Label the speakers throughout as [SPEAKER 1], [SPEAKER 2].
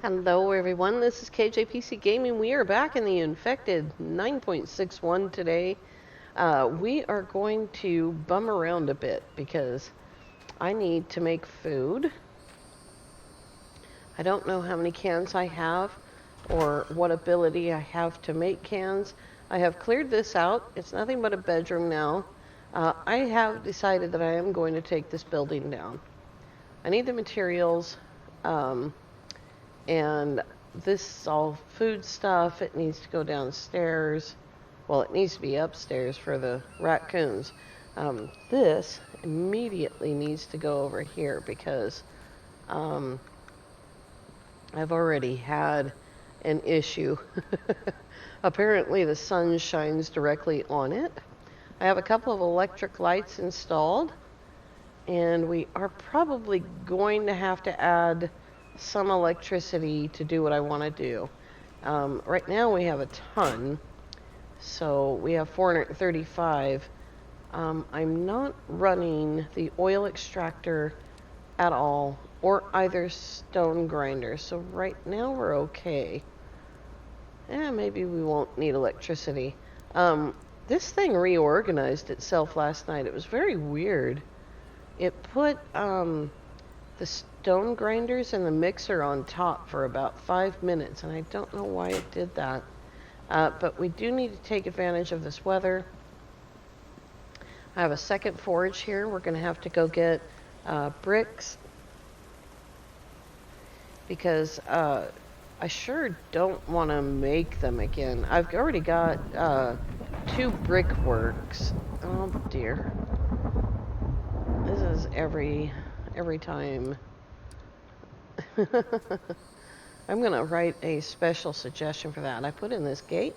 [SPEAKER 1] Hello everyone, this is KJPC Gaming. We are back in the Infected 9.61 today. We are going to bum around a bit because I need to make food. I don't know how many cans I have or what ability I have to make cans. I have cleared this out. It's nothing but a bedroom now. I have decided that I am going to take this building down. I need the materials. And this is all food stuff. It needs to go downstairs. Well, it needs to be upstairs for the raccoons. This immediately needs to go over here because I've already had an issue. Apparently the sun shines directly on it. I have a couple of electric lights installed, and we are probably going to have to add some electricity to do what I want to do. Right now we have a ton, so we have 435. I'm not running the oil extractor at all, or either stone grinder, so right now we're okay. Maybe we won't need electricity. This thing reorganized itself last night. It was very weird. It put the stone grinders and the mixer on top for about 5 minutes, and I don't know why it did that. But we do need to take advantage of this weather. I have a second forge here. We're going to have to go get bricks because I sure don't want to make them again. I've already got 2 brickworks. Oh dear. This is every time. I'm going to write a special suggestion for that. I put in this gate,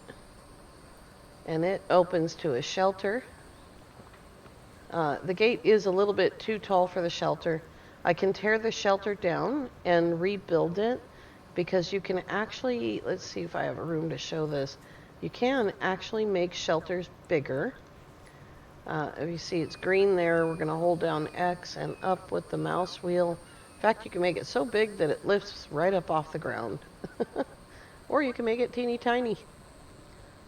[SPEAKER 1] and it opens to a shelter. The gate is a little bit too tall for the shelter. I can tear the shelter down and rebuild it because you can actually, let's see if I have a room to show this. You can actually make shelters bigger. If you see it's green there, we're going to hold down X and up with the mouse wheel. In fact, you can make it so big that it lifts right up off the ground. Or you can make it teeny tiny.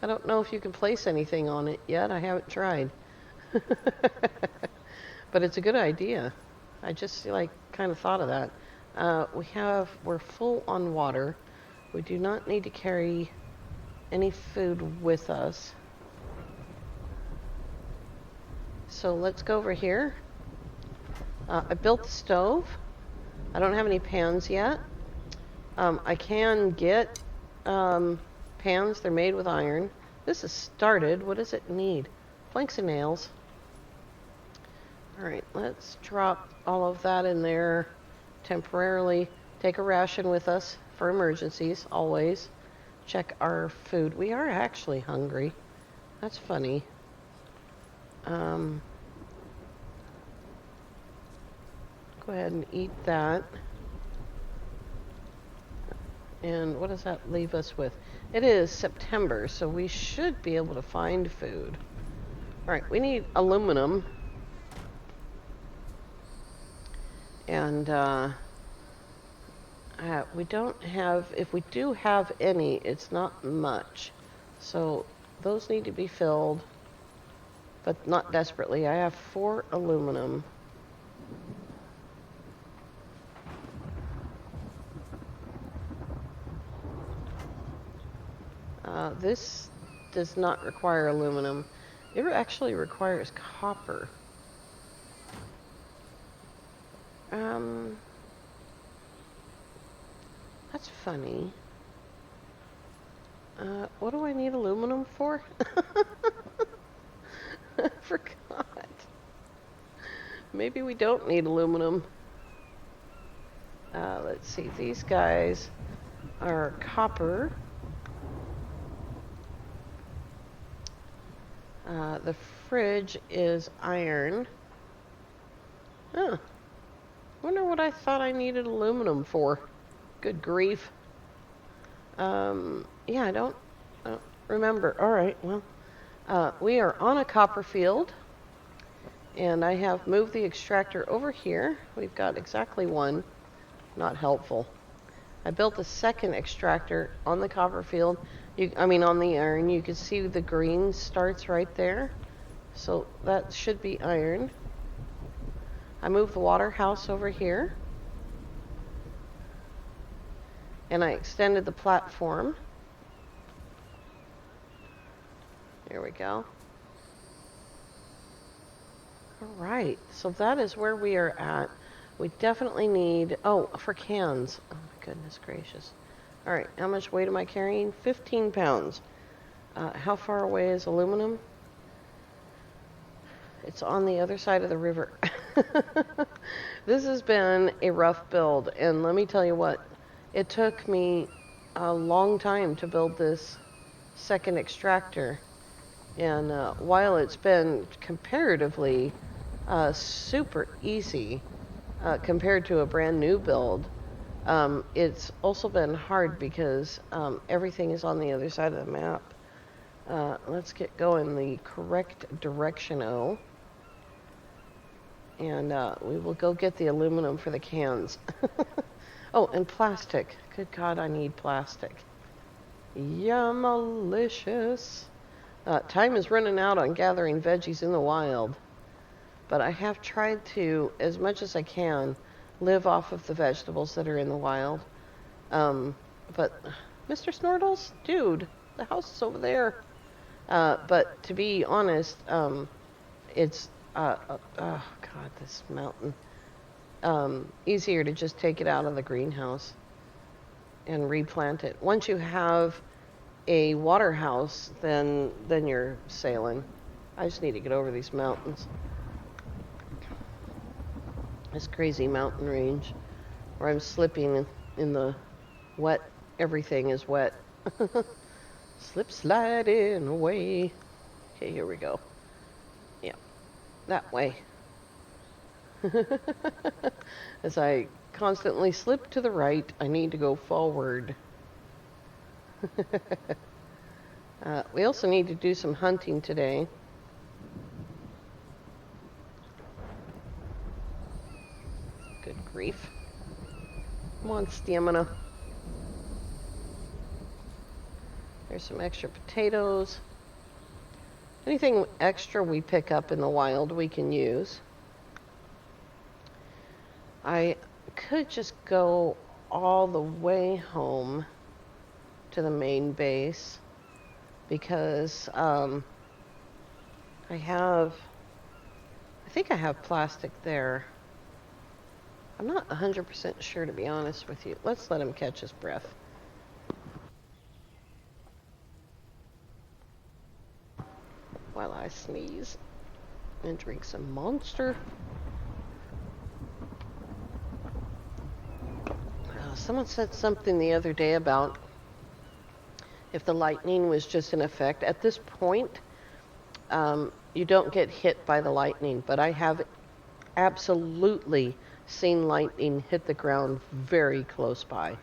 [SPEAKER 1] I don't know if you can place anything on it yet. I haven't tried. But it's a good idea. I just kind of thought of that. We're full on water. We do not need to carry any food with us. So let's go over here. I built the stove. I don't have any pans yet. I can get pans. They're made with iron. This is started. What does it need? Planks and nails. Alright, let's drop all of that in there temporarily. Take a ration with us for emergencies, always. Check our food. We are actually hungry. That's funny. Go ahead and eat that. And what does that leave us with? It is September, so we should be able to find food. Alright, we need aluminum. And we don't have, if we do have any, it's not much. So those need to be filled, but not desperately. I have 4 aluminum. This does not require aluminum. It actually requires copper. That's funny. What do I need aluminum for? I forgot. Maybe we don't need aluminum. Let's see. These guys are copper. The fridge is iron. Huh. Wonder what I thought I needed aluminum for. Good grief. Yeah, I don't remember. Alright, well, we are on a copper field, and I have moved the extractor over here. We've got exactly one. Not helpful. I built a second extractor on the copper field. On the iron. You can see the green starts right there. So that should be iron. I moved the water house over here. And I extended the platform. There we go. All right, so that is where we are at. We definitely need, for cans. Oh my goodness gracious. All right, how much weight am I carrying? 15 pounds. How far away is aluminum? It's on the other side of the river. This has been a rough build, and let me tell you what, it took me a long time to build this second extractor. And while it's been comparatively super easy compared to a brand new build, it's also been hard because everything is on the other side of the map. Let's get going the correct direction, and we will go get the aluminum for the cans. Oh, and plastic. Good God, I need plastic. Yum-malicious. Time is running out on gathering veggies in the wild, but I have tried to, as much as I can, live off of the vegetables that are in the wild. But Mr. Snortles, dude, the house is over there. But to be honest, it's, oh God, this mountain. Easier to just take it out of the greenhouse and replant it. Once you have a water house, then you're sailing. I just need to get over these mountains. This crazy mountain range where I'm slipping in the wet. Everything is wet. Slip sliding away. Okay, here we go. Yeah, that way. As I constantly slip to the right, I need to go forward. We also need to do some hunting today. Good grief. Come on, stamina. There's some extra potatoes. Anything extra we pick up in the wild we can use. I could just go all the way home to the main base because I think I have plastic there. I'm not 100% sure, to be honest with you. Let's let him catch his breath. While I sneeze and drink some Monster. Someone said something the other day about if the lightning was just in effect. At this point, you don't get hit by the lightning, but I have absolutely seen lightning hit the ground very close by.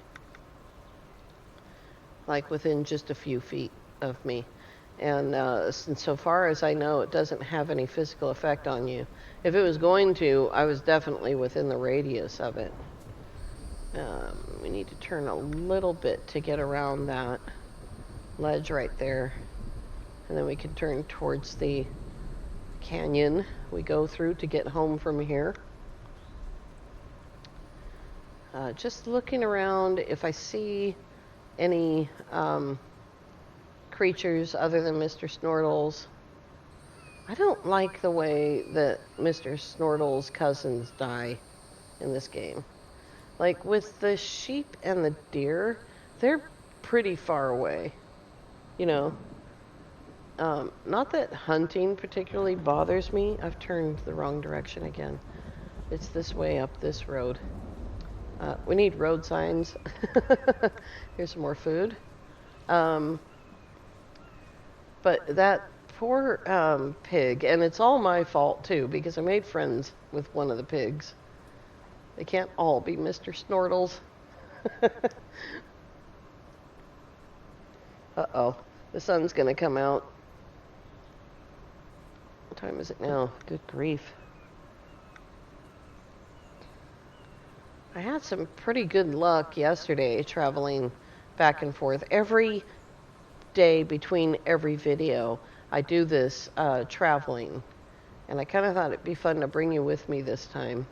[SPEAKER 1] Like within just a few feet of me. And so far as I know, it doesn't have any physical effect on you. If it was going to, I was definitely within the radius of it. We need to turn a little bit to get around that ledge right there. And then we can turn towards the canyon we go through to get home from here. Just looking around, if I see any creatures other than Mr. Snortles. I don't like the way that Mr. Snortles' cousins die in this game. Like with the sheep and the deer, they're pretty far away. You know, not that hunting particularly bothers me. I've turned the wrong direction again. It's this way up this road. We need road signs. Here's some more food. But that poor pig, and it's all my fault too, because I made friends with one of the pigs. They can't all be Mr. Snortles. Uh-oh, the sun's gonna come out. What time is it now? Good grief. I had some pretty good luck yesterday traveling back and forth. Every day between every video, I do this traveling. And I kind of thought it'd be fun to bring you with me this time.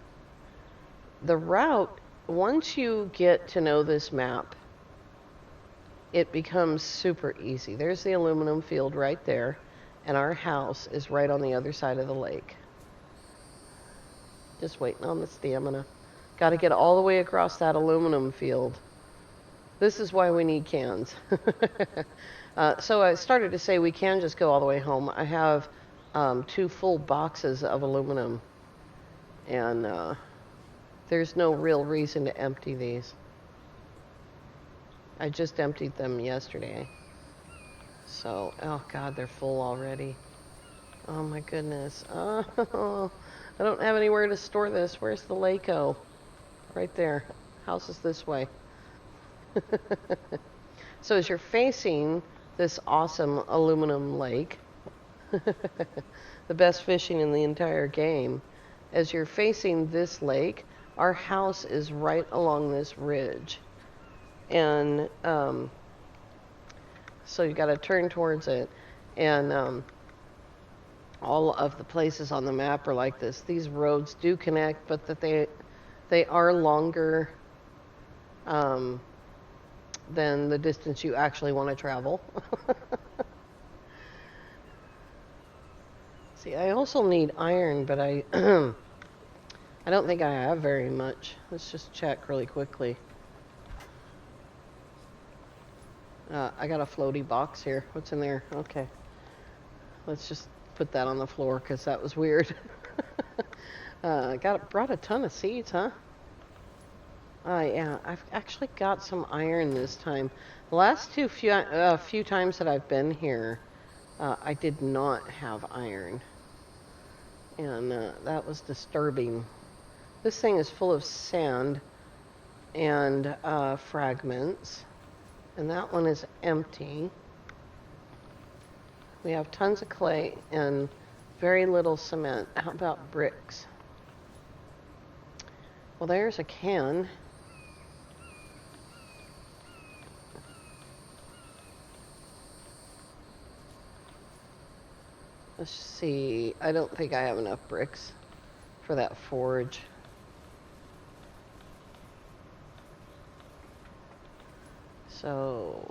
[SPEAKER 1] The route, once you get to know this map, it becomes super easy. There's the aluminum field right there, and our house is right on the other side of the lake. Just waiting on the stamina. Got to get all the way across that aluminum field. This is why we need cans. So I started to say we can just go all the way home. I have 2 full boxes of aluminum, and there's no real reason to empty these. I just emptied them yesterday. So, oh God, they're full already. Oh my goodness. Oh, I don't have anywhere to store this. Where's the Lake-O? Right there. House is this way. So as you're facing this awesome aluminum lake, the best fishing in the entire game, as you're facing this lake, our house is right along this ridge. And so you got to turn towards it. And all of the places on the map are like this. These roads do connect, but that they are longer than the distance you actually want to travel. See, I also need iron, but I I don't think I have very much. Let's just check really quickly. I got a floaty box here. What's in there? Okay. Let's just put that on the floor because that was weird. Brought a ton of seeds, huh? Yeah, I've actually got some iron this time. The last few times that I've been here, I did not have iron, and that was disturbing. This thing is full of sand and fragments, and that one is empty. We have tons of clay and very little cement. How about bricks? Well, there's a can. Let's see. I don't think I have enough bricks for that forge. So,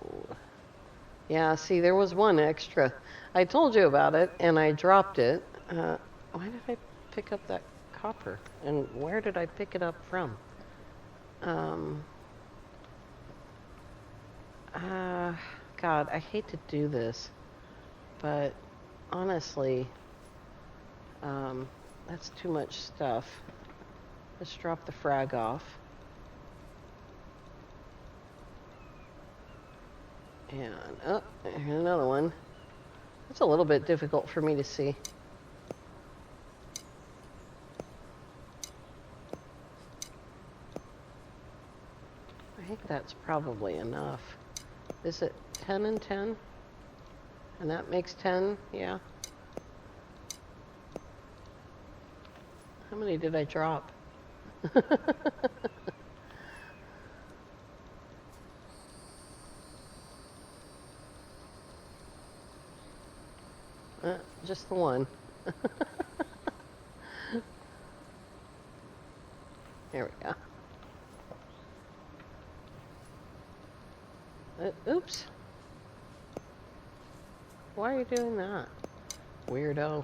[SPEAKER 1] yeah, see, there was one extra. I told you about it, and I dropped it. Why did I pick up that copper? And where did I pick it up from? God, I hate to do this, but honestly, that's too much stuff. Let's drop the frag off. And, oh, here's another one. It's a little bit difficult for me to see. I think that's probably enough. Is it 10 and 10? And that makes 10, yeah. How many did I drop? Just the one. There we go. Oops. Why are you doing that? Weirdo.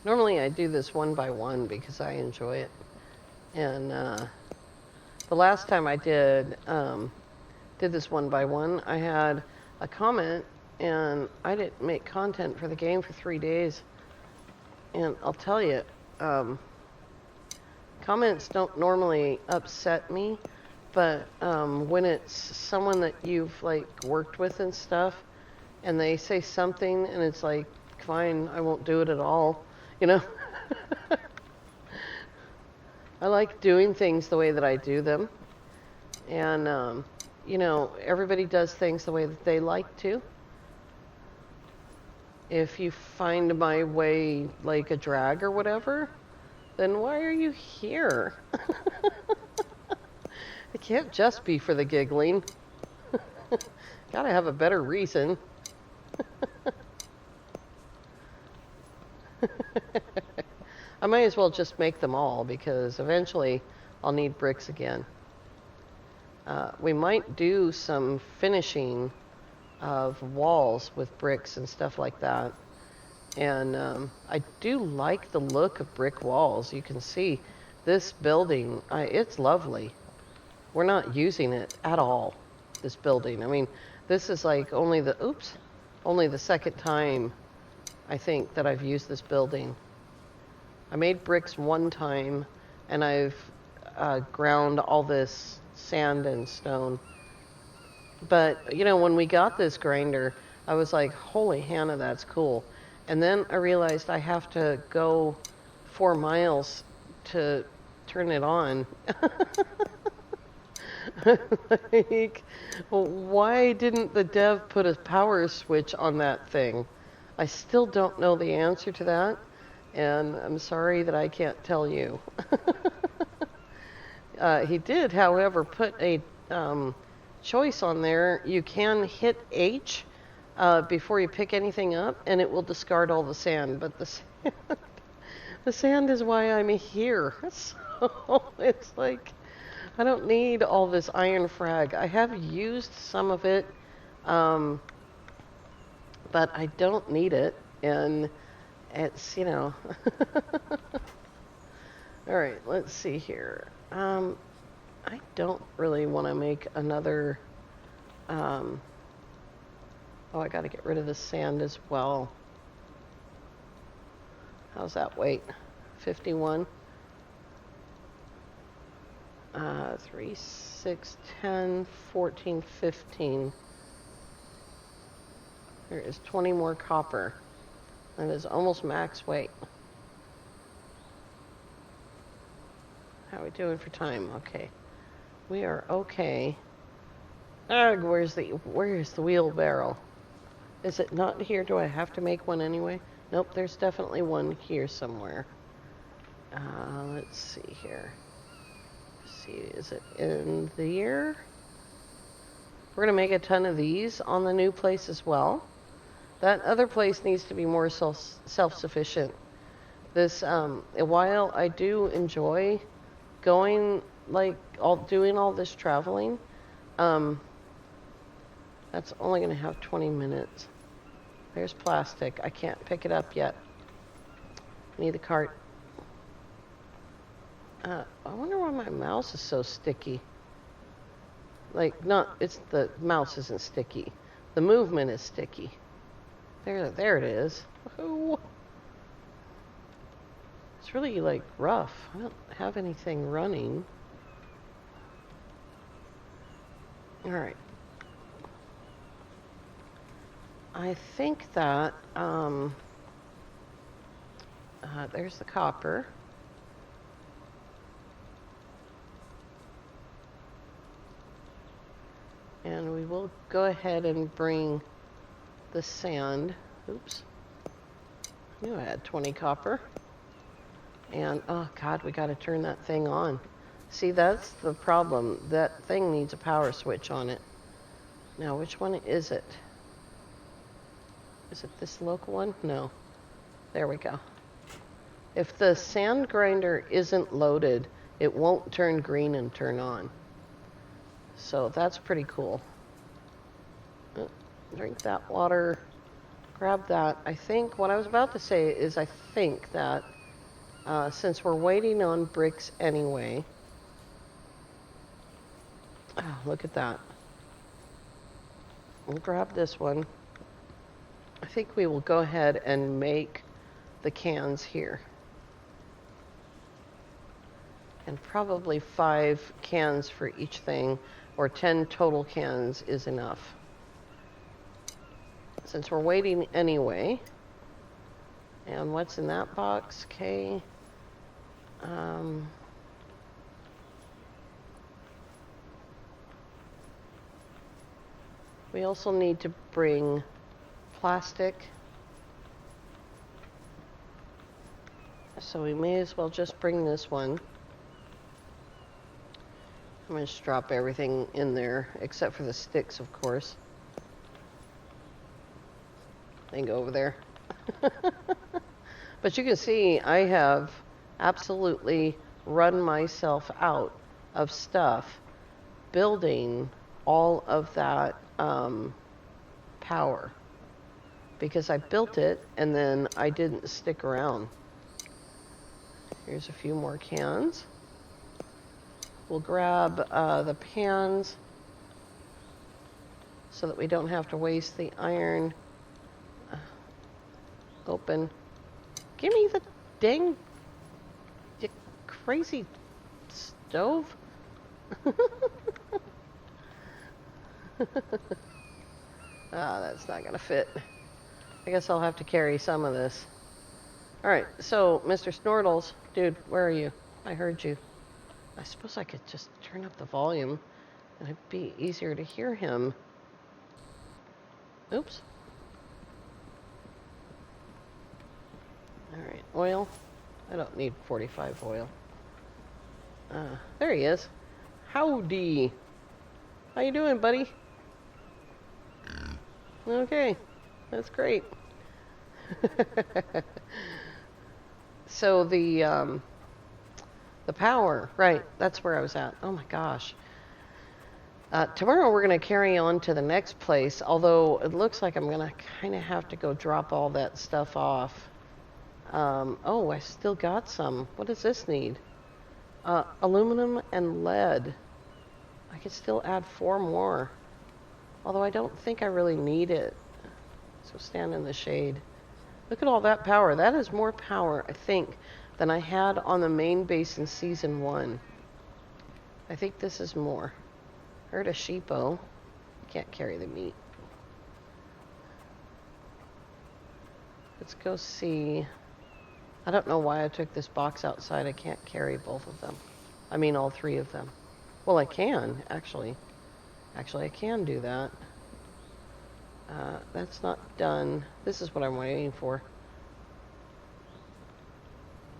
[SPEAKER 1] Normally I do this one by one because I enjoy it. And the last time I did this one by one, I had a comment, and I didn't make content for the game for 3 days. And I'll tell you, comments don't normally upset me, but when it's someone that you've like worked with and stuff, and they say something, and it's like, fine, I won't do it at all, you know. I like doing things the way that I do them, and you know, everybody does things the way that they like to. If you find my way like a drag or whatever, then why are you here? It can't just be for the giggling. Gotta have a better reason. I might as well just make them all because eventually I'll need bricks again. We might do some finishing of walls with bricks and stuff like that. And I do like the look of brick walls. You can see this building, it's lovely. We're not using it at all, this building. I mean, this is like only the second time I think that I've used this building. I made bricks one time, and I've ground all this sand and stone. But, you know, when we got this grinder, I was like, holy Hannah, that's cool. And then I realized I have to go 4 miles to turn it on. Like, why didn't the dev put a power switch on that thing? I still don't know the answer to that, and I'm sorry that I can't tell you. He did, however, put a choice on there. You can hit H before you pick anything up, and it will discard all the sand. But the sand is why I'm here. So it's like I don't need all this iron frag. I have used some of it, but I don't need it, and it's, you know. All right, let's see here. I don't really want to make another. Oh, I got to get rid of the sand as well. How's that weight? 51. 3, 6, 10, 14, 15. There is 20 more copper. That is almost max weight. How are we doing for time? Okay. We are okay. Ugh, where's the wheelbarrow? Is it not here? Do I have to make one anyway? Nope, there's definitely one here somewhere. Let's see here. See, is it in there? We're gonna make a ton of these on the new place as well. That other place needs to be more self-sufficient. This, while I do enjoy going, like, doing all this traveling, that's only gonna have 20 minutes. There's plastic. I can't pick it up yet. Need the cart. I wonder why my mouse is so sticky. Like, the mouse isn't sticky. The movement is sticky. There it is. Woohoo! It's really, like, rough. I don't have anything running. All right. I think that, there's the copper. And we will go ahead and bring the sand. Oops. I knew I had 20 copper. And, oh God, we got to turn that thing on. See, that's the problem. That thing needs a power switch on it. Now, which one is it? Is it this local one? No. There we go. If the sand grinder isn't loaded, it won't turn green and turn on. So that's pretty cool. Drink that water. Grab that. I think what I was about to say is I think that since we're waiting on bricks anyway. Oh, look at that. We'll grab this one. I think we will go ahead and make the cans here. And probably 5 cans for each thing, or 10 total cans is enough. Since we're waiting anyway. And what's in that box? Okay. We also need to bring plastic So we may as well just bring this one. I'm going to just drop everything in there, except for the sticks, of course. And go over there. But you can see I have absolutely run myself out of stuff building all of that power. Because I built it and then I didn't stick around. Here's a few more cans. We'll grab the pans so that we don't have to waste the iron. Open. Give me the dang, you crazy stove. That's not gonna fit. I guess I'll have to carry some of this. All right, so Mr. Snortles, dude, where are you? I heard you. I suppose I could just turn up the volume and it'd be easier to hear him. Oops. All right, oil. I don't need 45 oil. There he is. Howdy. How you doing, buddy? Okay, that's great. So the power, right, that's where I was at. Oh my gosh. Tomorrow we're going to carry on to the next place, although it looks like I'm going to kind of have to go drop all that stuff off. Oh, I still got some. What does this need? Aluminum and lead. I could still add 4 more, although I don't think I really need it. So stand in the shade. Look at all that power. That is more power, I think, than I had on the main base in Season 1. I think this is more. Heard a sheepo. Can't carry the meat. Let's go see. I don't know why I took this box outside. I can't carry both of them. I mean, all 3 of them. Well, I can, actually. Actually, I can do that. That's not done. This is what I'm waiting for.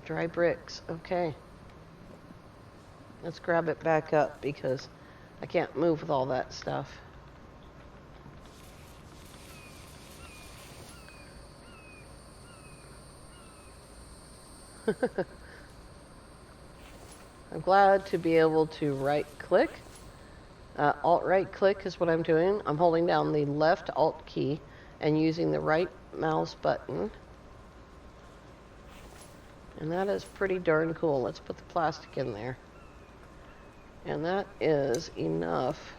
[SPEAKER 1] Dry bricks. Okay. Let's grab it back up because I can't move with all that stuff. I'm glad to be able to right-click. Alt-right-click is what I'm doing. I'm holding down the left Alt key and using the right mouse button. And that is pretty darn cool. Let's put the plastic in there. And that is enough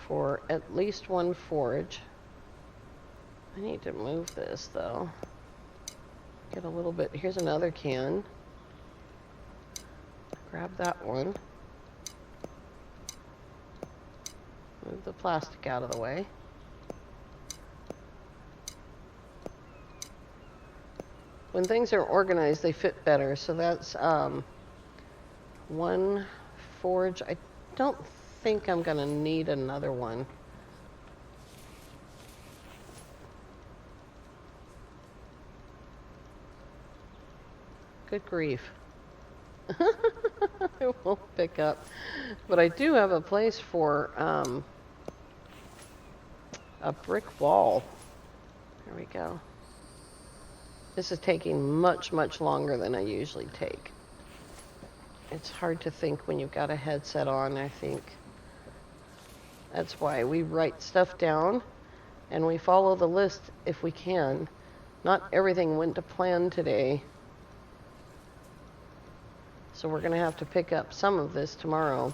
[SPEAKER 1] for at least 1 forge. I need to move this, though. Get a little bit. Here's another can. Grab that one. Move the plastic out of the way. When things are organized, they fit better. So that's 1 forge. I don't think I'm going to need another one. Good grief. It won't pick up. But I do have a place for a brick wall. There we go. This is taking much, much longer than I usually take. It's hard to think when you've got a headset on, I think. That's why we write stuff down and we follow the list if we can. Not everything went to plan today. So we're going to have to pick up some of this tomorrow.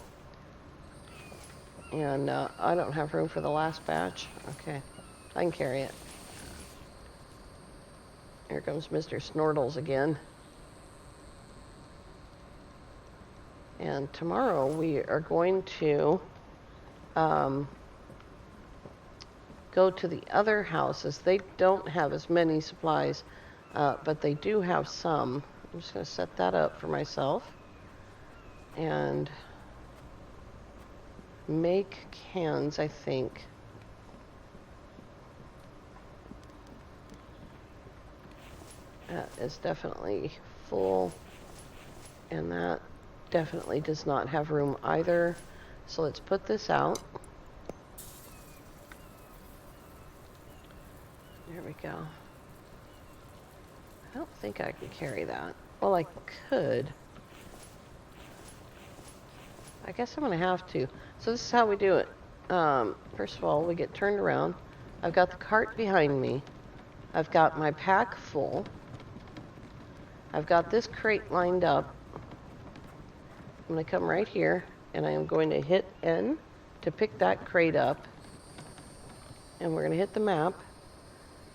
[SPEAKER 1] And I don't have room for the last batch. Okay, I can carry it. Here comes Mr. Snortles again. And tomorrow we are going to go to the other houses. They don't have as many supplies, but they do have some. I'm just going to set that up for myself and make cans, I think. That is definitely full, and that definitely does not have room either. So let's put this out. There we go. I don't think I can carry that. Well, I could. I guess I'm going to have to. So this is how we do it. First of all, we get turned around. I've got the cart behind me. I've got my pack full. I've got this crate lined up. I'm going to come right here, and I am going to hit N to pick that crate up. And we're going to hit the map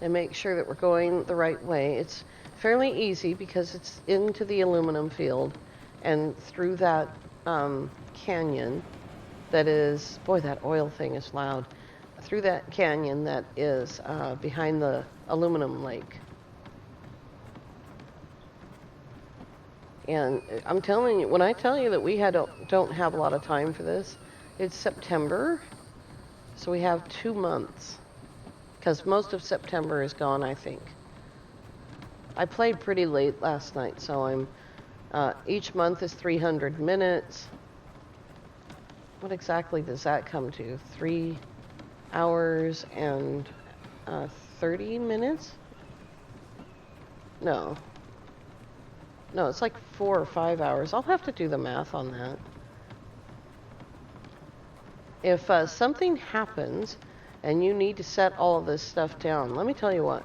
[SPEAKER 1] and make sure that we're going the right way. It's fairly easy because it's into the aluminum field and through that canyon that is, boy, that oil thing is loud, through that canyon that is behind the aluminum lake. And I'm telling you, when I tell you that we don't have a lot of time for this, it's September, so we have 2 months, because most of September is gone, I think. I played pretty late last night, so each month is 300 minutes. What exactly does that come to? 3 hours and 30 minutes? No, it's like 4 or 5 hours. I'll have to do the math on that. If something happens and you need to set all of this stuff down, let me tell you what.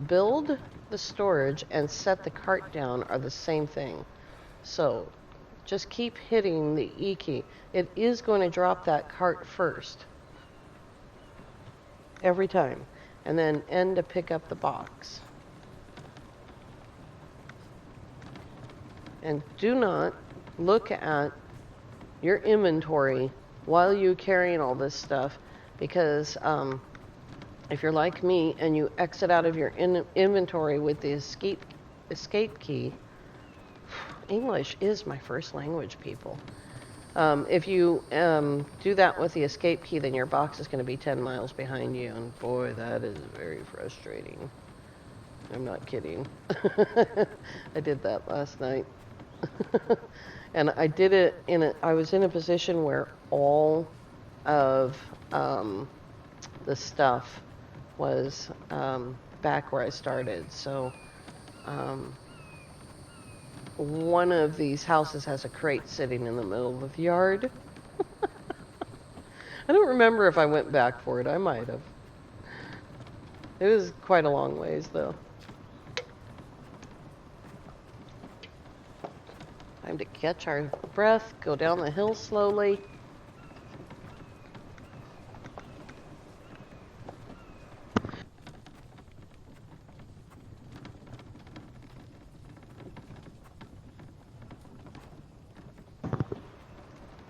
[SPEAKER 1] Build the storage and set the cart down are the same thing. So just keep hitting the E key. It is going to drop that cart first. Every time. And then N to pick up the box. And do not look at your inventory while you're carrying all this stuff, because if you're like me and you exit out of your inventory with the escape key, English is my first language, people. If you do that with the escape key, then your box is going to be 10 miles behind you, and boy, that is very frustrating. I'm not kidding. I did that last night. And I did it I was in a position where all of the stuff was back where I started. So one of these houses has a crate sitting in the middle of the yard. I don't remember if I went back for it. I might have. It was quite a long ways, though. Time to catch our breath, go down the hill slowly.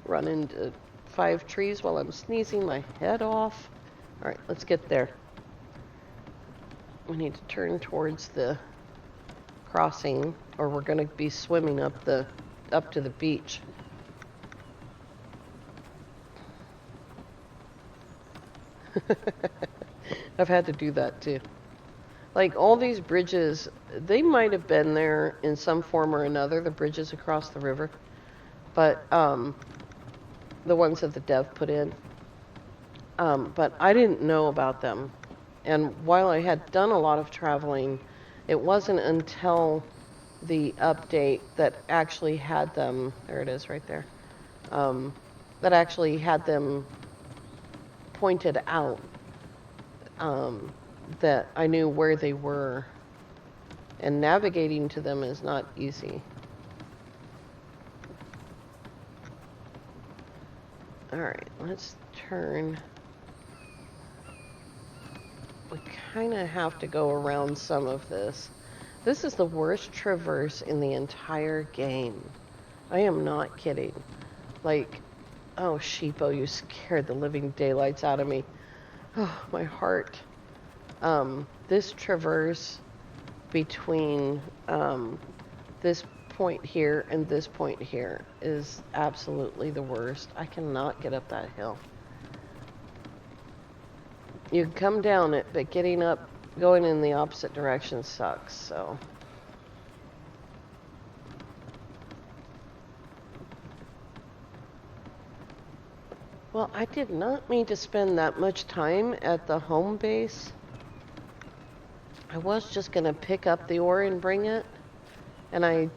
[SPEAKER 1] Run into 5 trees while I'm sneezing my head off. All right, let's get there. We need to turn towards the crossing, or we're going to be swimming up to the beach. I've had to do that too. Like all these bridges, they might have been there in some form or another, the bridges across the river, but the ones that the dev put in. But I didn't know about them. And while I had done a lot of traveling, it wasn't until the update that actually had them, there it is right there, that actually had them pointed out, that I knew where they were. And navigating to them is not easy. Alright, let's turn. We kind of have to go around some of this. This is the worst traverse in the entire game. I am not kidding. Like, oh, sheepo, you scared the living daylights out of me. Oh, my heart. This traverse between this point here and this point here is absolutely the worst. I cannot get up that hill. You can come down it, but getting up, going in the opposite direction sucks, so. Well, I did not mean to spend that much time at the home base. I was just going to pick up the ore and bring it, and I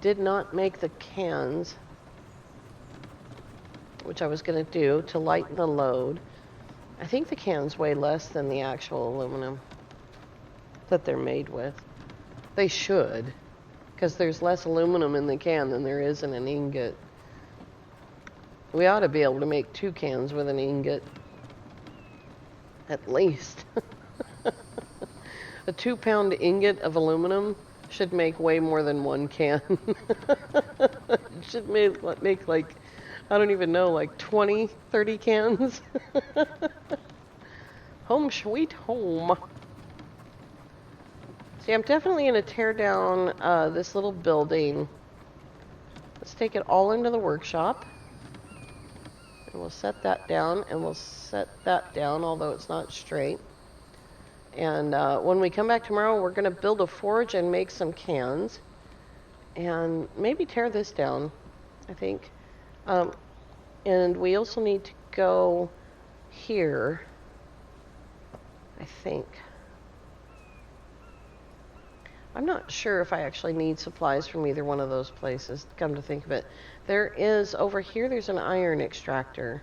[SPEAKER 1] did not make the cans, which I was going to do to lighten the load. I think the cans weigh less than the actual aluminum that they're made with. They should, because there's less aluminum in the can than there is in an ingot. We ought to be able to make 2 cans with an ingot, at least. A 2-pound ingot of aluminum should make way more than 1 can. It should make like, I don't even know, like 20, 30 cans. Home sweet home. See, I'm definitely going to tear down this little building. Let's take it all into the workshop. And we'll set that down, and we'll set that down, although it's not straight. And when we come back tomorrow, we're going to build a forge and make some cans. And maybe tear this down, I think. And we also need to go here, I think. I'm not sure if I actually need supplies from either one of those places, come to think of it. There is, over here, there's an iron extractor.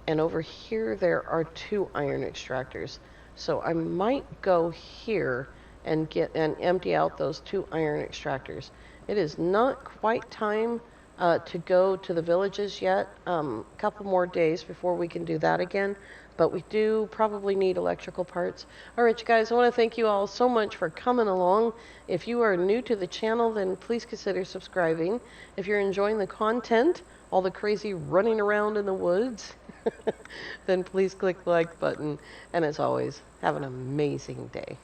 [SPEAKER 1] And over here, there are 2 iron extractors. So I might go here and empty out those 2 iron extractors. It is not quite time to go to the villages yet. A couple more days before we can do that again. But we do probably need electrical parts. All right, you guys, I want to thank you all so much for coming along. If you are new to the channel, then please consider subscribing. If you're enjoying the content, all the crazy running around in the woods, then please click the like button. And as always, have an amazing day.